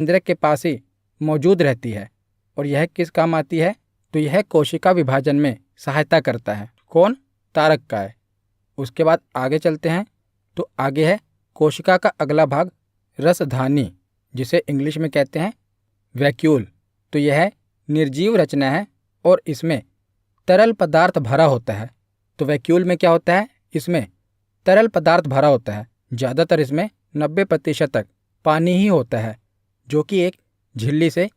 केंद्र के पास ही मौजूद रहती है। और यह किस काम आती है? तो यह कोशिका विभाजन में सहायता करता है। कौन? तारक काय। उसके बाद आगे चलते हैं। तो आगे है कोशिका का अगला भाग रसधानी, जिसे इंग्लिश में कहते हैं वैक्यूल। तो यह निर्जीव रचना है और इसमें तरल पदार्थ भरा होता है। तो वैक्यूल में क्या होता है? इसमें तरल पदार्थ भरा होता है। ज़्यादातर इसमें 90% तक पानी ही होता है, जो कि एक झिल्ली से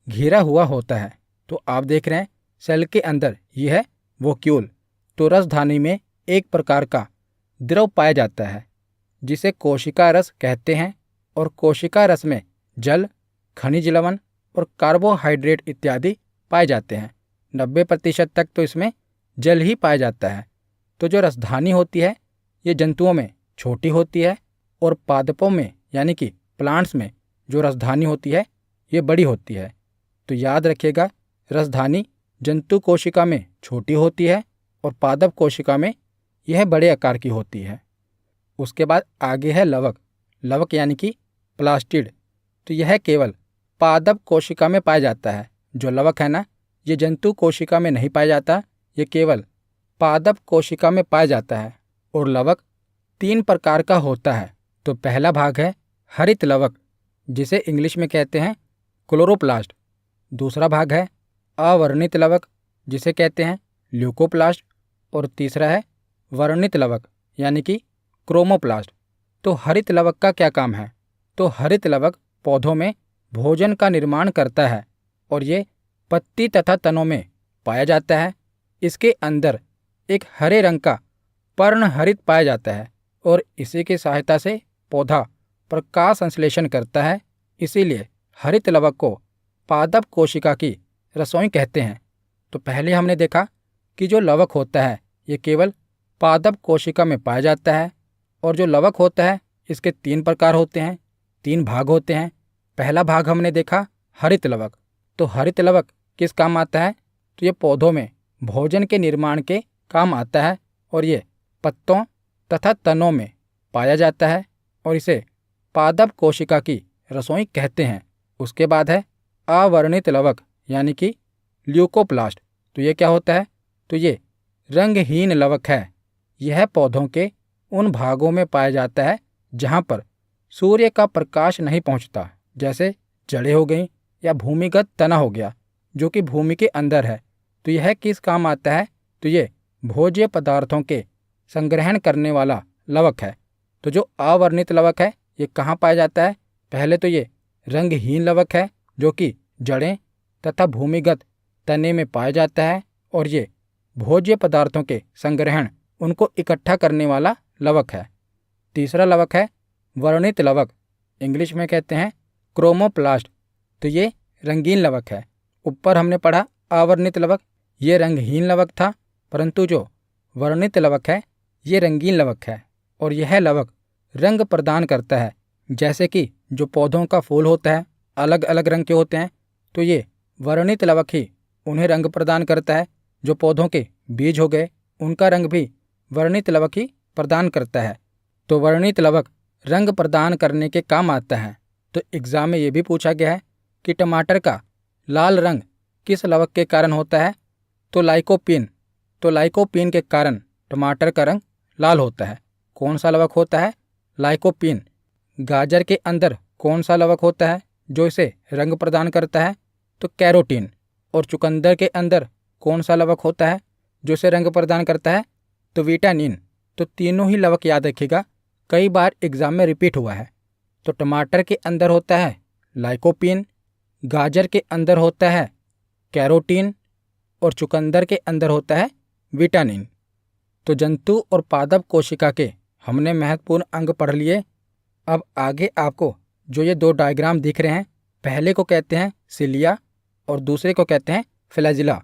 घिरा हुआ होता है। तो आप देख रहे हैं सेल के अंदर यह है वैक्यूल। तो रसधानी में एक प्रकार का द्रव पाया जाता है जिसे कोशिका रस कहते हैं। और कोशिका रस में जल, खनिज लवण और कार्बोहाइड्रेट इत्यादि पाए जाते हैं। 90% तक तो इसमें जल ही पाया जाता है। तो जो रसधानी होती है ये जंतुओं में छोटी होती है और पादपों में यानी कि प्लांट्स में जो रसधानी होती है ये बड़ी होती है। तो याद रखिएगा, रसधानी जंतु कोशिका में छोटी होती है और पादप कोशिका में यह बड़े आकार की होती है। उसके बाद आगे है लवक। लवक यानी कि प्लास्टिड। तो यह केवल पादप कोशिका में पाया जाता है। जो लवक है ना, ये जंतु कोशिका में नहीं पाया जाता, ये केवल पादप कोशिका में पाया जाता है। और लवक 3 प्रकार का होता है। तो पहला भाग है हरित लवक, जिसे इंग्लिश में कहते हैं क्लोरोप्लास्ट। दूसरा भाग है अवर्णित लवक, जिसे कहते हैं ल्यूकोप्लास्ट। और तीसरा है वर्णित लवक यानी कि क्रोमोप्लास्ट। तो हरित लवक का क्या काम है? तो हरित लवक पौधों में भोजन का निर्माण करता है और ये पत्ती तथा तनों में पाया जाता है। इसके अंदर एक हरे रंग का पर्णहरित पाया जाता है और इसी की सहायता से पौधा प्रकाश संश्लेषण करता है। इसीलिए हरित लवक को पादप कोशिका की रसोई कहते हैं। तो पहले हमने देखा कि जो लवक होता है ये केवल पादप कोशिका में पाया जाता है। और जो लवक होता है इसके 3 प्रकार होते हैं, 3 भाग होते हैं। पहला भाग हमने देखा हरित लवक। तो हरित लवक किस काम आता है? तो ये पौधों में भोजन के निर्माण के काम आता है और ये पत्तों तथा तनों में पाया जाता है और इसे पादप कोशिका की रसोई कहते हैं। उसके बाद है अवर्णित लवक यानी कि ल्यूकोप्लास्ट। तो ये क्या होता है? तो ये रंगहीन लवक है। यह पौधों के उन भागों में पाया जाता है जहाँ पर सूर्य का प्रकाश नहीं पहुँचता, जैसे जड़ें हो गई या भूमिगत तना हो गया जो कि भूमि के अंदर है। तो यह किस काम आता है? तो ये भोज्य पदार्थों के संग्रहण करने वाला लवक है। तो जो अवर्णित लवक है ये कहाँ पाया जाता है? पहले तो ये रंगहीन लवक है जो कि जड़ें तथा भूमिगत तने में पाया जाता है और ये भोज्य पदार्थों के संग्रहण उनको इकट्ठा करने वाला लवक है। तीसरा लवक है वर्णित लवक, इंग्लिश में कहते हैं क्रोमोप्लास्ट। तो ये रंगीन लवक है। ऊपर हमने पढ़ा अवर्णित लवक, ये रंगहीन लवक था, परंतु जो वर्णित लवक है ये रंगीन लवक है और यह लवक रंग प्रदान करता है। जैसे कि जो पौधों का फूल होता है अलग अलग रंग के होते हैं, तो ये वर्णित लवक ही उन्हें रंग प्रदान करता है। जो पौधों के बीज हो गए उनका रंग भी वर्णित लवक ही प्रदान करता है। तो वर्णित लवक रंग प्रदान करने के काम आता है। तो एग्जाम में ये भी पूछा गया है कि टमाटर का लाल रंग किस लवक के कारण होता है? तो लाइकोपीन। तो लाइकोपीन के कारण टमाटर का रंग लाल होता है। कौन सा लवक होता है? लाइकोपीन। गाजर के अंदर कौन सा लवक होता है जो इसे रंग प्रदान करता है? तो कैरोटीन। और चुकंदर के अंदर कौन सा लवक होता है जो इसे रंग प्रदान करता है? तो विटानिन। तो तीनों ही लवक याद रखिएगा, कई बार एग्जाम में रिपीट हुआ है। तो टमाटर के अंदर होता है लाइकोपीन, गाजर के अंदर होता है कैरोटीन और चुकंदर के अंदर होता है विटानिन। तो जंतु और पादप कोशिका के हमने महत्वपूर्ण अंग पढ़ लिए। अब आगे आपको जो ये 2 डायग्राम दिख रहे हैं, पहले को कहते हैं सिलिया और दूसरे को कहते हैं फ्लैजिला।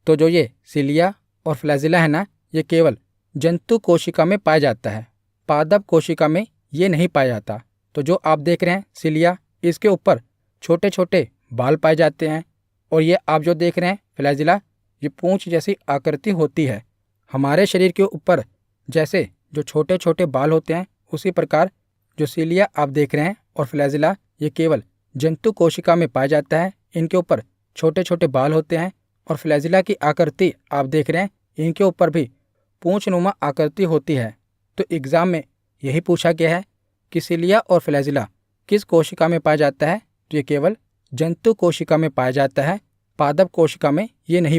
तो जो ये सिलिया और फ्लैजिला है ना, ये केवल जंतु कोशिका में पाया जाता है, पादप कोशिका में ये नहीं पाया जाता। तो जो आप देख रहे हैं सिलिया, इसके ऊपर छोटे छोटे बाल पाए जाते हैं और ये आप जो देख रहे हैं फ्लैजिला, ये पूंछ जैसी आकृति होती है। हमारे शरीर के ऊपर जैसे जो छोटे छोटे बाल होते हैं उसी प्रकार जो सिलिया आप देख रहे हैं और फ्लैजिला, ये केवल जंतु कोशिका में पाया जाता है। इनके ऊपर छोटे छोटे बाल होते हैं और फ्लैजिला की आकृति आप देख रहे हैं, इनके ऊपर भी पूंछनुमा आकृति होती है। तो एग्जाम में यही पूछा गया है कि सिलिया और फ्लैजिला किस कोशिका में पाया जाता है। तो ये केवल जंतु कोशिका में पाया जाता है, पादप कोशिका में ये नहीं पाया